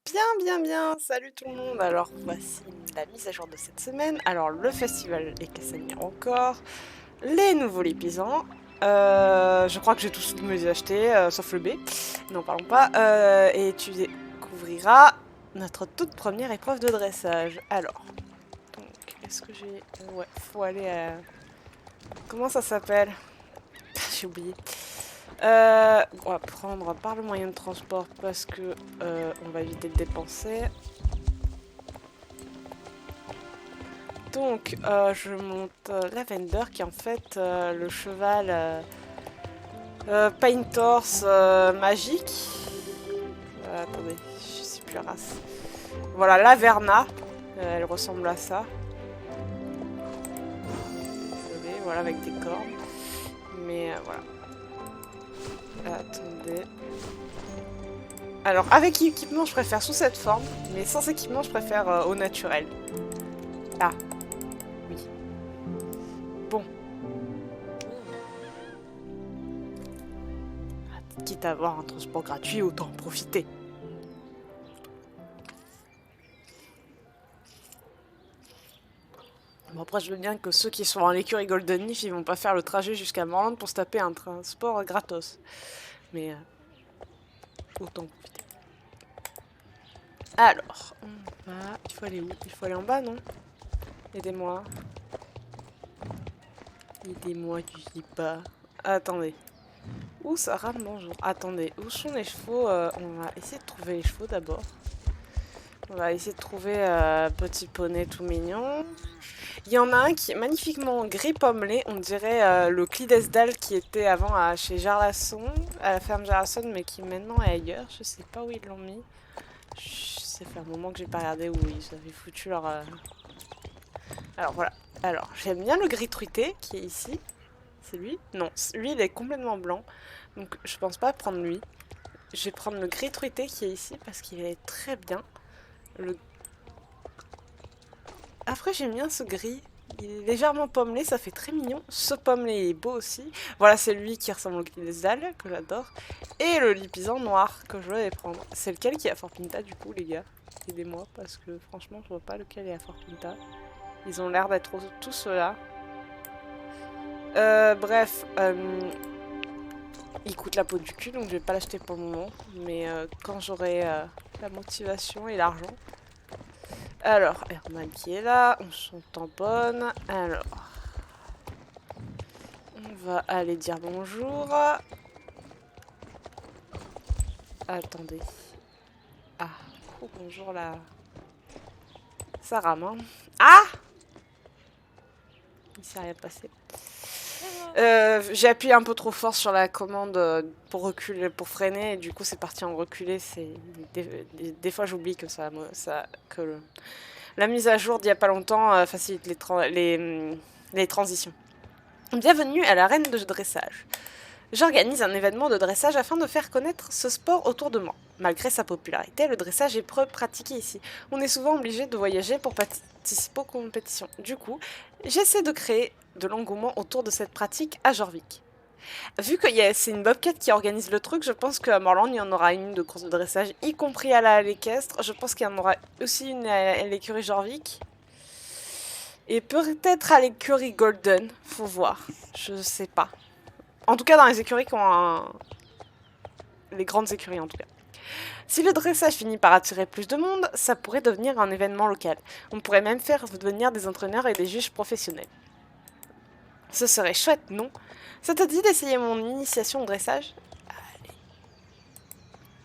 Bien, salut tout le monde. Alors voici la mise à jour de cette semaine. Alors le festival des Cassaniers encore, les nouveaux Lépisans. Je crois que j'ai tous me les acheter, sauf le B. N'en parlons pas. Et tu découvriras notre toute première épreuve de dressage. Alors, donc, est-ce que j'ai... Ouais, faut aller à... Comment ça s'appelle? J'ai oublié. On va prendre par le moyen de transport parce que on va éviter de dépenser. Donc, je monte Lavender qui est en fait le cheval Paintors magique. Attendez, je sais plus la race. Voilà, Laverna. Elle ressemble à ça. Désolée, voilà, avec des cornes. Mais voilà. Attendez. Alors, avec équipement, je préfère sous cette forme. Mais sans équipement, je préfère au naturel. Ah, oui. Bon. Quitte à avoir un transport gratuit, autant en profiter. Bon, après, je veux bien que ceux qui sont en l'écurie Golden Leaf, ils vont pas faire le trajet jusqu'à Morland pour se taper un transport gratos. Mais autant en profiter. Alors, on va... Il faut aller où? Il faut aller en bas, non? Aidez-moi. Aidez-moi, tu dis pas. Attendez. Où ça rame, bonjour. Attendez, où sont les chevaux? On va essayer de trouver les chevaux d'abord. On va essayer de trouver petit poney tout mignon. Il y en a un qui est magnifiquement gris pommelé, on dirait le Clydesdale qui était avant chez Jarlason, à la ferme Jarlason, mais qui maintenant est ailleurs. Je sais pas où ils l'ont mis. Ça fait un moment que j'ai pas regardé où ils avaient foutu leur... Alors voilà. Alors, j'aime bien le gris truité qui est ici. C'est lui? Non, lui il est complètement blanc. Donc je pense pas prendre lui. Je vais prendre le gris truité qui est ici parce qu'il est très bien. Le... Après j'aime bien ce gris. Il est légèrement pommelé, ça fait très mignon. Ce pommelé est beau aussi. Voilà, c'est lui qui ressemble au Clydesdale, que j'adore. Et le Lipisan noir, que je vais prendre. C'est lequel qui est à Fort Pinta, du coup, les gars? Aidez-moi, parce que franchement, je vois pas lequel est à Fort Pinta. Ils ont l'air d'être tous ceux-là. Bref, il coûte la peau du cul, donc je vais pas l'acheter pour le moment. Mais quand j'aurai la motivation et l'argent. Alors, Herman qui est là, on s'en tamponne. Alors, on va aller dire bonjour. Attendez. Ah, oh, bonjour là. Ça rame, hein. Ah! Il s'est rien passé. J'ai appuyé un peu trop fort sur la commande pour reculer, pour freiner, et du coup c'est parti en reculé. Des fois j'oublie que la mise à jour d'il y a pas longtemps facilite les transitions. Bienvenue à l'arène de dressage. J'organise un événement de dressage afin de faire connaître ce sport autour de moi. Malgré sa popularité, le dressage est peu pratiqué ici. On est souvent obligé de voyager pour participer aux compétitions. Du coup, j'essaie de créer de l'engouement autour de cette pratique à Jorvik. Vu que c'est une bobcat qui organise le truc, je pense qu'à Morland, il y en aura une de course de dressage, y compris à l'équestre. Je pense qu'il y en aura aussi une à l'écurie Jorvik. Et peut-être à l'écurie Golden, faut voir. Je sais pas. En tout cas, dans les écuries qui ont les grandes écuries, en tout cas. Si le dressage finit par attirer plus de monde, ça pourrait devenir un événement local. On pourrait même faire venir des entraîneurs et des juges professionnels. Ce serait chouette, non? Ça te dit d'essayer mon initiation au dressage?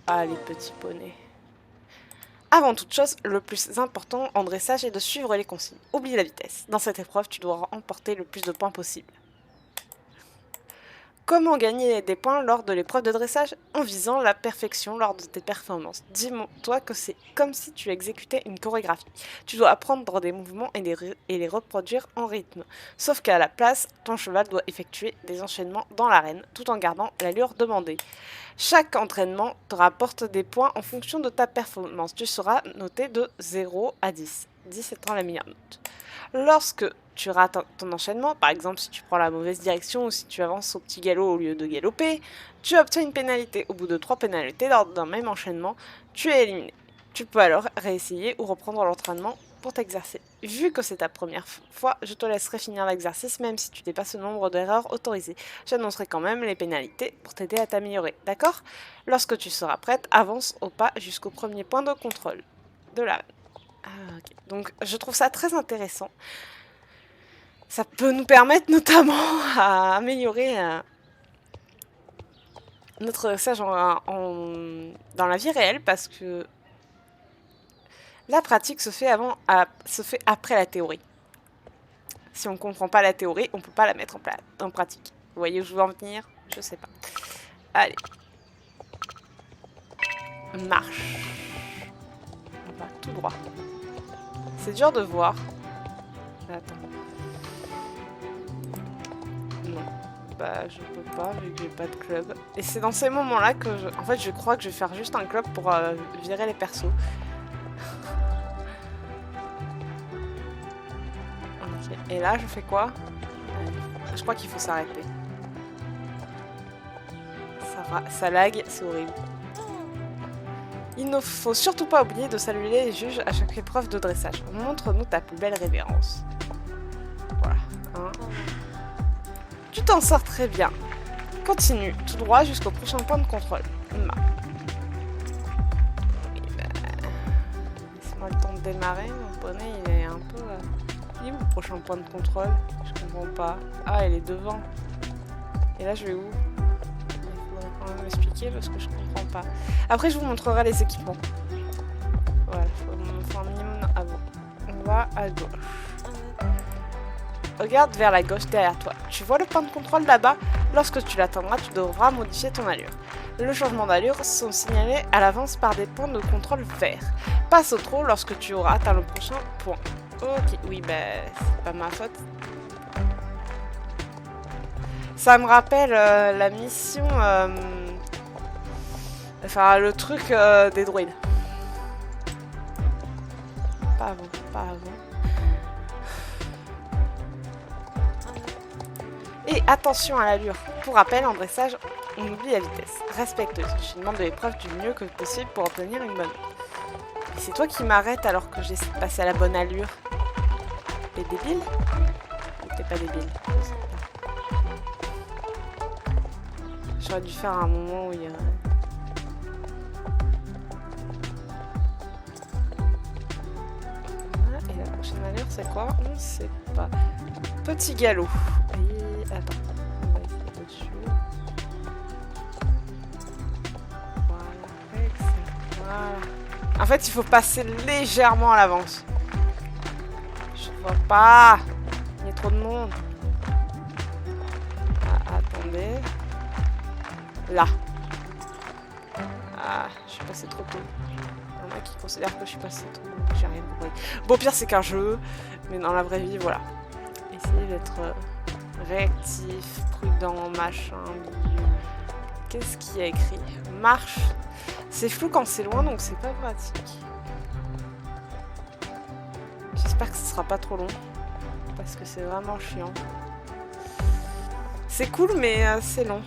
Allez, petit poney. Avant toute chose, le plus important en dressage est de suivre les consignes. Oublie la vitesse. Dans cette épreuve, tu dois remporter le plus de points possible. Comment gagner des points lors de l'épreuve de dressage? En visant la perfection lors de tes performances. Dis-toi que c'est comme si tu exécutais une chorégraphie. Tu dois apprendre des mouvements et les reproduire en rythme. Sauf qu'à la place, ton cheval doit effectuer des enchaînements dans l'arène, tout en gardant l'allure demandée. Chaque entraînement te rapporte des points en fonction de ta performance. Tu seras noté de 0 à 10. 10 étant la meilleure note. Lorsque tu rates ton enchaînement, par exemple si tu prends la mauvaise direction ou si tu avances au petit galop au lieu de galoper, tu obtiens une pénalité. Au bout de 3 pénalités lors d'un même enchaînement, tu es éliminé. Tu peux alors réessayer ou reprendre l'entraînement pour t'exercer. Vu que c'est ta première fois, je te laisserai finir l'exercice même si tu dépasses le nombre d'erreurs autorisées. J'annoncerai quand même les pénalités pour t'aider à t'améliorer, d'accord? Lorsque tu seras prête, avance au pas jusqu'au premier point de contrôle de la... Ah, ok. Donc je trouve ça très intéressant. Ça peut nous permettre notamment à améliorer notre dressage dans la vie réelle parce que la pratique se fait après la théorie. Si on ne comprend pas la théorie, on ne peut pas la mettre en pratique. Vous voyez où je veux en venir? Je sais pas. Allez. Marche. On va tout droit. C'est dur de voir. Attends. Non. Bah, je peux pas vu que j'ai pas de club. Et c'est dans ces moments-là que en fait, je crois que je vais faire juste un club pour virer les persos. Ok. Et là, je fais quoi? Je crois qu'il faut s'arrêter. Ça lag, c'est horrible. Il ne faut surtout pas oublier de saluer les juges à chaque épreuve de dressage. Montre-nous ta plus belle révérence. Voilà. Hein. Tu t'en sors très bien. Continue tout droit jusqu'au prochain point de contrôle. Laisse-moi le temps de démarrer. Mon poney, il est un peu... Il est où le prochain point de contrôle? Je comprends pas. Ah, il est devant. Et là, je vais où? Quand même m'expliquer parce que je comprends pas. Après, je vous montrerai les équipements. Voilà, il faut un minimum avant. On va à gauche. Regarde vers la gauche derrière toi. Tu vois le point de contrôle là-bas? Lorsque tu l'atteindras, tu devras modifier ton allure. Le changement d'allure sont signalés à l'avance par des points de contrôle verts. Passe au trou lorsque tu auras atteint le prochain point. Ok, oui, ben, c'est pas ma faute. Ça me rappelle la mission... Enfin, le truc des droïdes. Pas avant, pas avant. Et attention à l'allure. Pour rappel, en dressage, on oublie la vitesse. Respecte-le. Je demande de l'épreuve du mieux que possible pour obtenir une bonne note. Et c'est toi qui m'arrêtes alors que j'essaie de passer à la bonne allure. T'es débile? Ou t'es pas débile? J'aurais dû faire un moment où il y a... Et la prochaine allure, c'est quoi? On sait pas. Petit galop. Et... Attends. On va essayer dessus. Voilà. Excellent. Voilà. En fait, il faut passer légèrement à l'avance. Je vois pas. Il y a trop de monde. Ah, attendez. Là. Ah, je suis passée trop tôt. Il y en a qui considèrent que je suis passée trop tôt. J'ai rien compris. Bon, pire, c'est qu'un jeu. Mais dans la vraie vie, voilà. Essayez d'être réactif, prudent, machin, milieu. Qu'est-ce qu'il y a écrit? Marche. C'est flou quand c'est loin, donc c'est pas pratique. J'espère que ce sera pas trop long. Parce que c'est vraiment chiant. C'est cool, mais c'est long.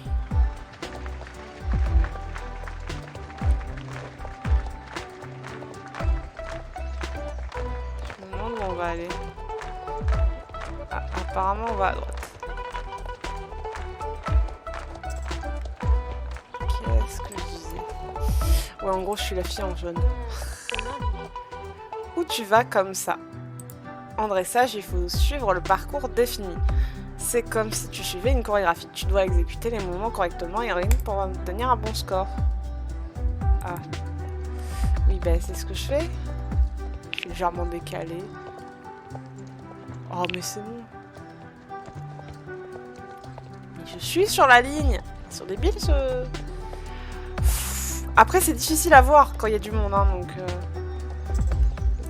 Je me demande où on va aller. Ah, apparemment, on va à droite. Qu'est-ce que je disais? Ouais, en gros, je suis la fille en jaune. Où tu vas comme ça? En dressage, il faut suivre le parcours défini. C'est comme si tu suivais une chorégraphie. Tu dois exécuter les mouvements correctement et rien pour obtenir un bon score. Ah. Oui, ben c'est ce que je fais. Je suis légèrement décalée. Oh, mais c'est bon. Mais je suis sur la ligne. Ils sont débiles, ce... Après, c'est difficile à voir quand il y a du monde, hein, donc...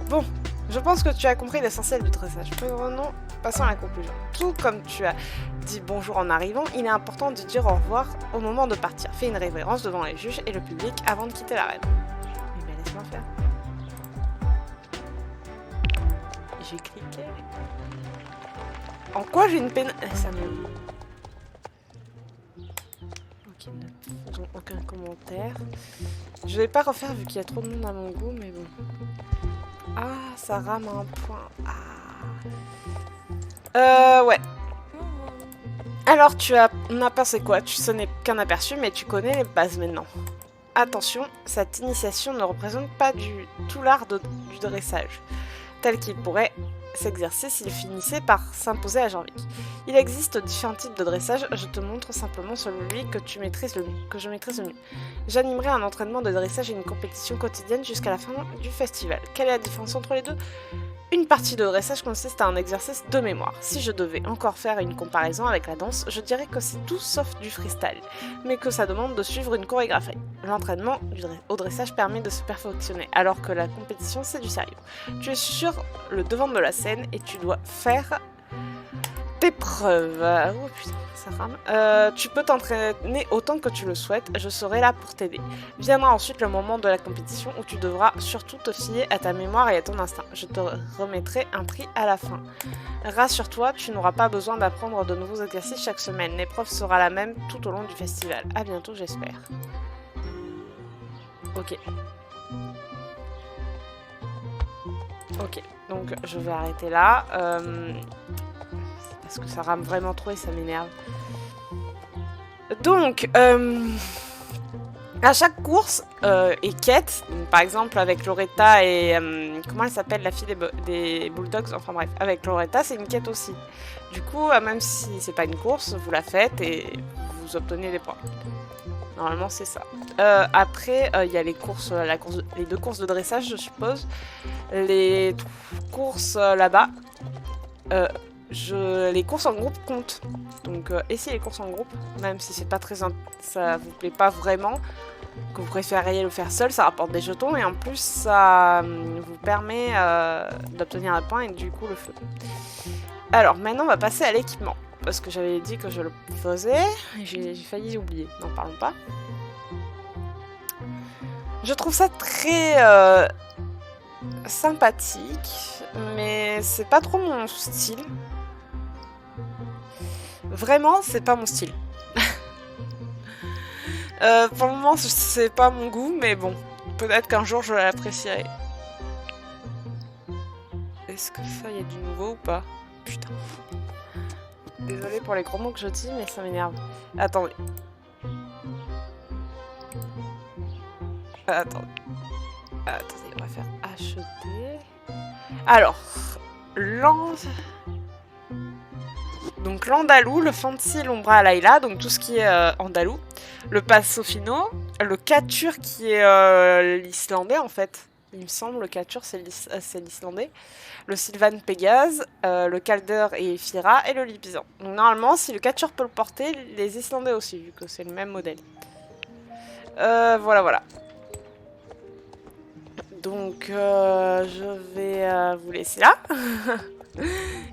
Bon, je pense que tu as compris l'essentiel du dressage. Prenons, passons à la conclusion. Tout comme tu as dit bonjour en arrivant, il est important de dire au revoir au moment de partir. Fais une révérence devant les juges et le public avant de quitter l'arène. Mais ben, laisse-moi faire. J'ai cliqué. En quoi j'ai une peine... Ça me... Ok, ne aucun commentaire. Je vais pas refaire vu qu'il y a trop de monde à mon goût, mais bon. Ah, ça rame un point. Ah. Ouais. Alors, tu n'as pensé quoi? Ce n'est qu'un aperçu, mais tu connais les bases maintenant. Attention, cette initiation ne représente pas du tout l'art du dressage, tel qu'il pourrait s'exercer s'il finissait par s'imposer à Jorvik. Il existe différents types de dressage, je te montre simplement celui que je maîtrise le mieux. J'animerai un entraînement de dressage et une compétition quotidienne jusqu'à la fin du festival. Quelle est la différence entre les deux? Une partie de dressage consiste à un exercice de mémoire. Si je devais encore faire une comparaison avec la danse, je dirais que c'est tout sauf du freestyle, mais que ça demande de suivre une chorégraphie. L'entraînement au dressage permet de se perfectionner, alors que la compétition c'est du sérieux. Tu es sur le devant de la scène et tu dois faire tes preuves. Oh putain, ça rame. Tu peux t'entraîner autant que tu le souhaites, je serai là pour t'aider. Viendra ensuite le moment de la compétition où tu devras surtout te fier à ta mémoire et à ton instinct. Je te remettrai un prix à la fin. Rassure-toi, tu n'auras pas besoin d'apprendre de nouveaux exercices chaque semaine. L'épreuve sera la même tout au long du festival. À bientôt, j'espère. Ok. Ok, donc je vais arrêter là. Parce que ça rame vraiment trop et ça m'énerve. Donc, à chaque course et quête, donc par exemple avec Loretta et... comment elle s'appelle, la fille des Bulldogs? Enfin bref, avec Loretta, c'est une quête aussi. Du coup, même si c'est pas une course, vous la faites et vous obtenez des points. Normalement, c'est ça. Après, il y a les courses, les 2 courses de dressage, je suppose. Les courses là-bas. Les courses en groupe comptent. Donc essayez les courses en groupe, même si c'est pas très ça vous plaît pas vraiment, que vous préfériez le faire seul, ça rapporte des jetons et en plus ça vous permet d'obtenir un point et du coup le feu. Alors maintenant on va passer à l'équipement, parce que j'avais dit que je le faisais et j'ai failli oublier, n'en parlons pas. Je trouve ça très sympathique, mais c'est pas trop mon style. Vraiment, c'est pas mon style. Pour le moment, c'est pas mon goût, mais bon, peut-être qu'un jour je l'apprécierai. Est-ce que ça, y a du nouveau ou pas? Putain. Désolée pour les gros mots que je dis, mais ça m'énerve. Attendez. Attendez, on va faire acheter. Alors, donc l'andalou, le fancy, l'ombra Layla, donc tout ce qui est andalou, le passo fino, le katur qui est l'islandais en fait, il me semble, le katur c'est l'islandais, le sylvan pégase, le calder et Fira et le lipisan. Donc normalement, si le katur peut le porter, les islandais aussi, vu que c'est le même modèle. Voilà. Donc je vais vous laisser là,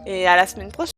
et à la semaine prochaine.